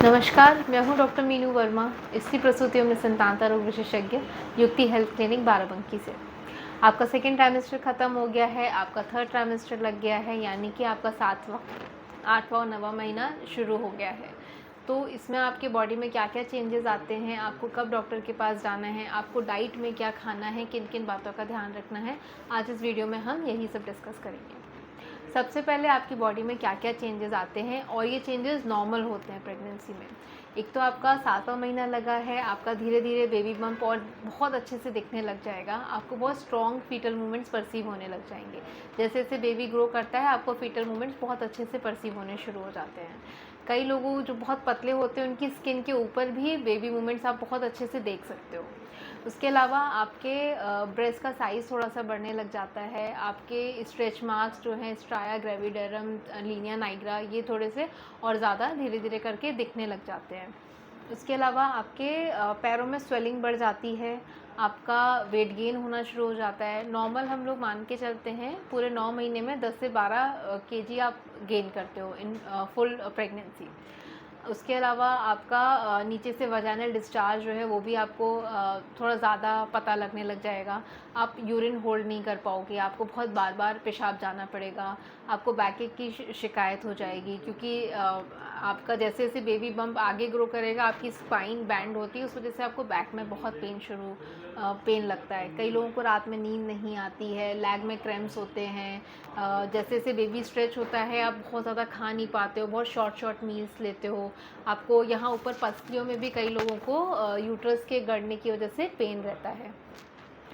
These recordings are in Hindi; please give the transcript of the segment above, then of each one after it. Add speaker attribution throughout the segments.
Speaker 1: नमस्कार, मैं हूं डॉक्टर मीनू वर्मा, स्त्री प्रसूति एवं संतानता रोग विशेषज्ञ, युक्ति हेल्थ क्लिनिक बाराबंकी से। आपका सेकेंड ट्राइमेस्टर ख़त्म हो गया है, आपका थर्ड ट्राइमेस्टर लग गया है, यानी कि आपका 7वां, 8वां और 9वां महीना शुरू हो गया है। तो इसमें आपके बॉडी में क्या क्या चेंजेस आते हैं, आपको कब डॉक्टर के पास जाना है, आपको डाइट में क्या खाना है, किन किन बातों का ध्यान रखना है, आज इस वीडियो में हम यही सब डिस्कस करेंगे। सबसे पहले आपकी बॉडी में क्या क्या चेंजेस आते हैं और ये चेंजेस नॉर्मल होते हैं प्रेगनेंसी में। एक तो आपका 7वां महीना लगा है, आपका धीरे धीरे बेबी बम्प और बहुत अच्छे से दिखने लग जाएगा, आपको बहुत स्ट्रॉन्ग फीटल मूवमेंट्स परसीव होने लग जाएंगे। जैसे जैसे बेबी ग्रो करता है आपको फीटल मूवमेंट्स बहुत अच्छे से परसीव होने शुरू हो जाते हैं। कई लोगों जो बहुत पतले होते हैं उनकी स्किन के ऊपर भी बेबी मूवमेंट्स आप बहुत अच्छे से देख सकते हो। उसके अलावा आपके ब्रेस्ट का साइज़ थोड़ा सा बढ़ने लग जाता है, आपके स्ट्रेच मार्क्स जो हैं स्ट्राया ग्रेविडरम लीनिया नाइग्रा ये थोड़े से और ज़्यादा धीरे धीरे करके दिखने लग जाते हैं। उसके अलावा आपके पैरों में स्वेलिंग बढ़ जाती है, आपका वेट गेन होना शुरू हो जाता है। नॉर्मल हम लोग मान के चलते हैं पूरे 9 महीने में 10 से 12 केजी आप गेन करते हो इन फुल प्रेगनेंसी। उसके अलावा आपका नीचे से वजाइनल डिस्चार्ज जो है वो भी आपको थोड़ा ज़्यादा पता लगने लग जाएगा। आप यूरिन होल्ड नहीं कर पाओगे, आपको बहुत बार बार पेशाब जाना पड़ेगा, आपको बैकएक की शिकायत हो जाएगी, क्योंकि आपका जैसे जैसे बेबी बम्प आगे ग्रो करेगा आपकी स्पाइन बैंड होती है, उस वजह से आपको बैक में बहुत पेन लगता है। कई लोगों को रात में नींद नहीं आती है, लैग में क्रैम्प्स होते हैं। जैसे जैसे बेबी स्ट्रेच होता है आप बहुत ज़्यादा खा नहीं पाते हो, बहुत शॉर्ट मील्स लेते हो। आपको यहाँ ऊपर पसलियों में भी कई लोगों को यूट्रस के गड़ने की वजह से पेन रहता है।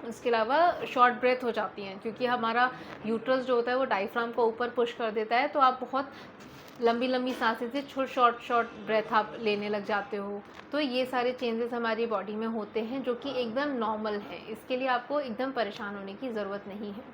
Speaker 1: उसके अलावा शॉर्ट ब्रेथ हो जाती हैं, क्योंकि हमारा यूट्रस जो होता है वो डायफ्राम को ऊपर पुश कर देता है, तो आप बहुत लंबी लंबी सांसें से शॉर्ट ब्रेथ आप लेने लग जाते हो। तो ये सारे चेंजेस हमारी बॉडी में होते हैं जो कि एकदम नॉर्मल है, इसके लिए आपको एकदम परेशान होने की ज़रूरत नहीं है।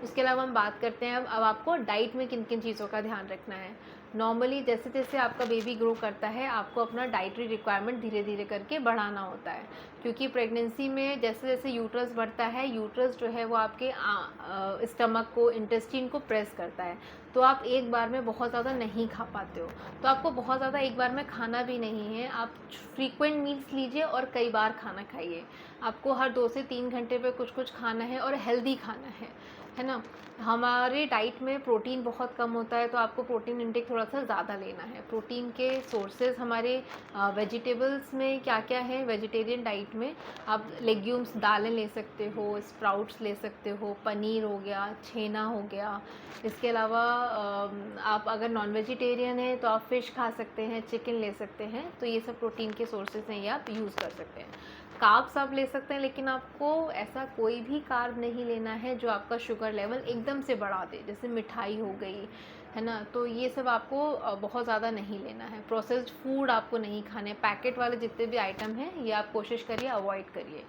Speaker 1: उसके अलावा हम बात करते हैं अब आपको डाइट में किन किन चीज़ों का ध्यान रखना है। नॉर्मली जैसे जैसे आपका बेबी ग्रो करता है आपको अपना डाइटरी रिक्वायरमेंट धीरे धीरे करके बढ़ाना होता है, क्योंकि प्रेगनेंसी में जैसे जैसे यूट्रस बढ़ता है, यूट्रस जो है वो आपके स्टमक को, इंटेस्टाइन को प्रेस करता है, तो आप एक बार में बहुत ज़्यादा नहीं खा पाते हो। तो आपको बहुत ज़्यादा एक बार में खाना भी नहीं है, आप फ्रीक्वेंट मील्स लीजिए और कई बार खाना खाइए। आपको हर 2 से 3 घंटे पे कुछ कुछ खाना है और हेल्दी खाना है ना। हमारे डाइट में प्रोटीन बहुत कम होता है, तो आपको प्रोटीन इंटेक थोड़ा सा ज़्यादा लेना है। प्रोटीन के सोर्सेज हमारे वेजिटेबल्स में क्या क्या है, वेजिटेरियन डाइट में आप लेग्यूम्स, दालें ले सकते हो, स्प्राउट्स ले सकते हो, पनीर हो गया, छेना हो गया। इसके अलावा आप अगर नॉन वेजिटेरियन हैं तो आप फ़िश खा सकते हैं, चिकन ले सकते हैं। तो ये सब प्रोटीन के सोर्सेज हैं, ये आप यूज़ कर सकते हैं। कार्ब्स आप ले सकते हैं, लेकिन आपको ऐसा कोई भी कार्ब नहीं लेना है जो आपका शुगर लेवल एकदम से बढ़ा दे, जैसे मिठाई हो गई, है ना। तो ये सब आपको बहुत ज़्यादा नहीं लेना है। प्रोसेस्ड फूड आपको नहीं खाने, पैकेट वाले जितने भी आइटम हैं ये आप कोशिश करिए अवॉइड करिए।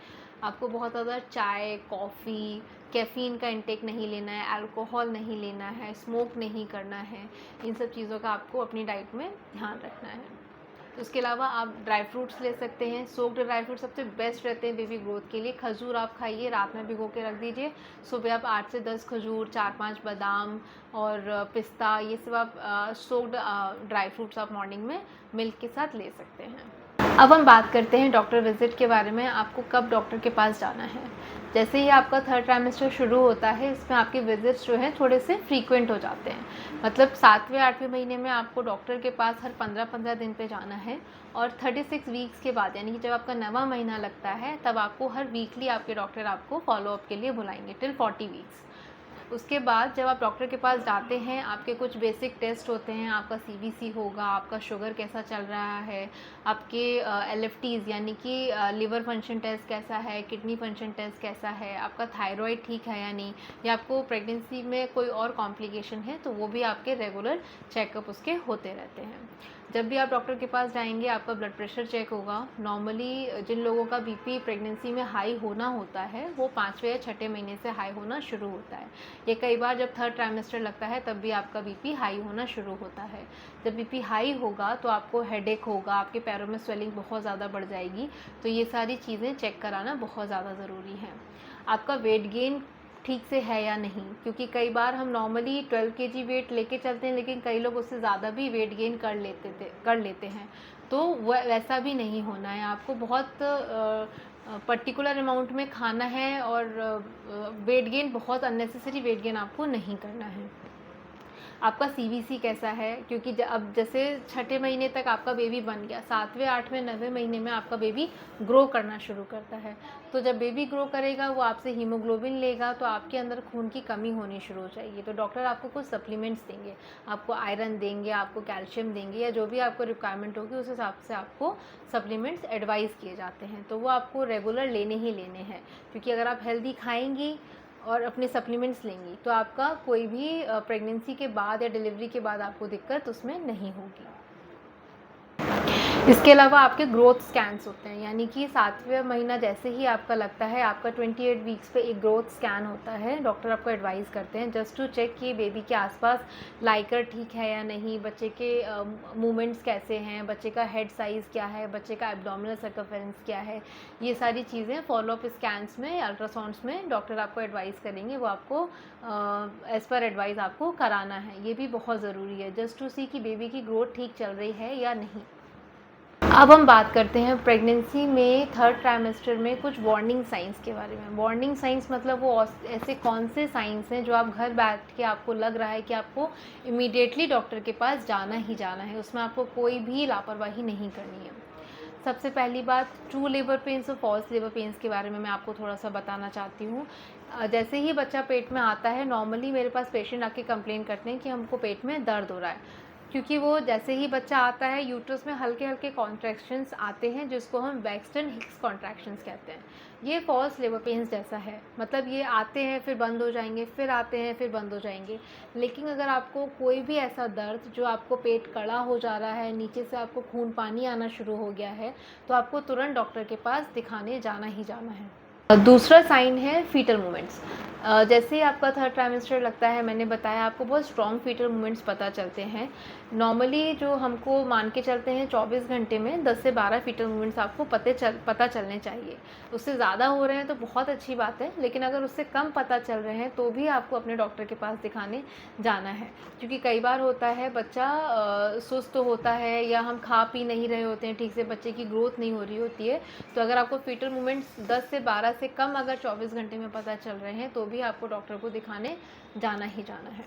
Speaker 1: आपको बहुत ज़्यादा चाय, कॉफ़ी, कैफ़ीन का इंटेक नहीं लेना है, अल्कोहल नहीं लेना है, स्मोक नहीं करना है। इन सब चीज़ों का आपको अपनी डाइट में ध्यान रखना है। उसके अलावा आप ड्राई फ्रूट्स ले सकते हैं। सोक्ड ड्राई फ्रूट सबसे बेस्ट रहते हैं बेबी ग्रोथ के लिए। खजूर आप खाइए, रात में भिगो के रख दीजिए, सुबह आप 8 से 10 खजूर, 4-5 बादाम और पिस्ता, ये सब आप सोक्ड ड्राई फ्रूट्स आप मॉर्निंग में मिल्क के साथ ले सकते हैं। अब हम बात करते हैं डॉक्टर विज़िट के बारे में, आपको कब डॉक्टर के पास जाना है। जैसे ही आपका थर्ड ट्राइमेस्टर शुरू होता है, इसमें आपके विज़िट्स जो हैं थोड़े से फ्रीक्वेंट हो जाते हैं। मतलब 7वें 8वें महीने में आपको डॉक्टर के पास हर 15-15 दिन पे जाना है, और 36 वीक्स के बाद, यानी कि जब आपका 9वां महीना लगता है, तब आपको हर वीकली आपके डॉक्टर आपको फॉलोअप के लिए बुलाएंगे टिल 40 वीक्स। उसके बाद जब आप डॉक्टर के पास जाते हैं, आपके कुछ बेसिक टेस्ट होते हैं, आपका सीबीसी होगा, आपका शुगर कैसा चल रहा है, आपके एलएफटीज़ यानी कि लिवर फंक्शन टेस्ट कैसा है, किडनी फंक्शन टेस्ट कैसा है, आपका थायराइड ठीक है या नहीं, या आपको प्रेगनेंसी में कोई और कॉम्प्लिकेशन है, तो वो भी आपके रेगुलर चेकअप उसके होते रहते हैं। जब भी आप डॉक्टर के पास जाएंगे आपका ब्लड प्रेशर चेक होगा। नॉर्मली जिन लोगों का बीपी प्रेगनेंसी में हाई होना होता है वो 5वें या 6ठे महीने से हाई होना शुरू होता है। ये कई बार जब थर्ड ट्राइमेस्टर लगता है तब भी आपका बीपी हाई होना शुरू होता है। जब बीपी हाई होगा तो आपको हेडेक होगा, आपके पैरों में स्वेलिंग बहुत ज़्यादा बढ़ जाएगी। तो ये सारी चीज़ें चेक कराना बहुत ज़्यादा ज़रूरी है। आपका वेट गेन ठीक से है या नहीं, क्योंकि कई बार हम नॉर्मली 12 केजी वेट लेके चलते हैं, लेकिन कई लोग उससे ज़्यादा भी वेट गेन कर लेते हैं। तो वैसा भी नहीं होना है। आपको बहुत पर्टिकुलर अमाउंट में खाना है, और वेट गेन, बहुत अननेसेसरी वेट गेन आपको नहीं करना है। आपका सीवीसी कैसा है, क्योंकि अब जैसे छठे महीने तक आपका बेबी बन गया, 7वें 8वें 9वें महीने में आपका बेबी ग्रो करना शुरू करता है। तो जब बेबी ग्रो करेगा, वो आपसे हीमोग्लोबिन लेगा, तो आपके अंदर खून की कमी होनी शुरू हो जाएगी। तो डॉक्टर आपको कुछ सप्लीमेंट्स देंगे, आपको आयरन देंगे, आपको कैल्शियम देंगे, या जो भी आपको रिक्वायरमेंट होगी उस हिसाब से आपको सप्लीमेंट्स एडवाइस किए जाते हैं। तो वो आपको रेगुलर लेने ही लेने हैं, क्योंकि अगर आप हेल्दी खाएंगी और अपने सप्लीमेंट्स लेंगी, तो आपका कोई भी प्रेगनेंसी के बाद या डिलीवरी के बाद आपको दिक्कत उसमें नहीं होगी। इसके अलावा आपके ग्रोथ स्कैन्स होते हैं, यानी कि 7वें महीना जैसे ही आपका लगता है, आपका 28 वीक्स पे एक ग्रोथ स्कैन होता है। डॉक्टर आपको एडवाइस करते हैं जस्ट टू चेक कि बेबी के आसपास लाइकर ठीक है या नहीं, बच्चे के मूवमेंट्स कैसे हैं, बच्चे का हेड साइज़ क्या है, बच्चे का एब्डोमिनल सर्कमफेरेंस क्या है। ये सारी चीज़ें फॉलोअप स्कैन्स में, अल्ट्रासाउंड्स में डॉक्टर आपको एडवाइस करेंगे, वो आपको एज़ पर एडवाइस आपको कराना है। ये भी बहुत ज़रूरी है, जस्ट टू सी कि बेबी की ग्रोथ ठीक चल रही है या नहीं। अब हम बात करते हैं प्रेगनेंसी में 3rd ट्राइमेस्टर में कुछ वार्निंग साइंस के बारे में। वार्निंग साइंस मतलब वो ऐसे कौन से साइंस हैं जो आप घर बैठ के आपको लग रहा है कि आपको इमीडिएटली डॉक्टर के पास जाना ही जाना है, उसमें आपको कोई भी लापरवाही नहीं करनी है। सबसे पहली बात, ट्रू लेबर पेन्स और फॉल्स लेबर पेन्स के बारे में मैं आपको थोड़ा सा बताना चाहती हूँ। जैसे ही बच्चा पेट में आता है, नॉर्मली मेरे पास पेशेंट आके कंप्लेन करते हैं कि हमको पेट में दर्द हो रहा है, क्योंकि वो जैसे ही बच्चा आता है, यूट्रस में हल्के हल्के कॉन्ट्रैक्शंस आते हैं, जिसको हम वेक्सटन हिक्स कॉन्ट्रैक्शंस कहते हैं। ये फॉल्स लेबर पेन्स जैसा है, मतलब ये आते हैं फिर बंद हो जाएंगे, फिर आते हैं फिर बंद हो जाएंगे। लेकिन अगर आपको कोई भी ऐसा दर्द जो आपको पेट कड़ा हो जा रहा है, नीचे से आपको खून पानी आना शुरू हो गया है, तो आपको तुरंत डॉक्टर के पास दिखाने जाना ही जाना है। दूसरा साइन है फीटल मूवमेंट्स। जैसे ही आपका 3rd ट्राइमेस्टर लगता है, मैंने बताया आपको बहुत स्ट्रॉन्ग फीटल मूवमेंट्स पता चलते हैं। नॉर्मली जो हमको मान के चलते हैं 24 घंटे में 10 से 12 फीटल मूवमेंट्स आपको पता चलने चाहिए। उससे ज़्यादा हो रहे हैं तो बहुत अच्छी बात है, लेकिन अगर उससे कम पता चल रहे हैं तो भी आपको अपने डॉक्टर के पास दिखाने जाना है, क्योंकि कई बार होता है बच्चा सुस्त होता है, या हम खा पी नहीं रहे होते हैं ठीक से, बच्चे की ग्रोथ नहीं हो रही होती है। तो अगर आपको फीटल मूवमेंट्स 10 से 12 से कम अगर 24 घंटे में पता चल रहे हैं, तो भी आपको डॉक्टर को दिखाने जाना ही जाना है।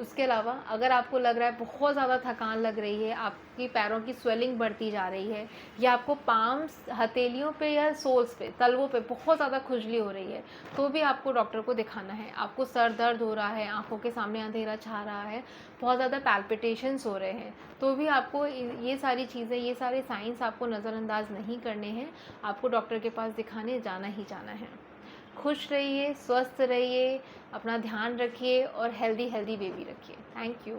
Speaker 1: उसके अलावा अगर आपको लग रहा है बहुत ज़्यादा थकान लग रही है, आपकी पैरों की स्वेलिंग बढ़ती जा रही है, या आपको पाम्स, हथेलियों पे या सोल्स पे, तलवों पे बहुत ज़्यादा खुजली हो रही है, तो भी आपको डॉक्टर को दिखाना है। आपको सर दर्द हो रहा है, आंखों के सामने अंधेरा छा रहा है, बहुत ज़्यादा पैल्पिटेशंस हो रहे हैं, तो भी आपको ये सारी चीज़ें, ये सारे साइंस आपको नज़रअंदाज नहीं करने हैं, आपको डॉक्टर के पास दिखाने जाना ही जाना है। खुश रहिए, स्वस्थ रहिए, अपना ध्यान रखिए और हेल्दी बेबी रखिए। Thank you.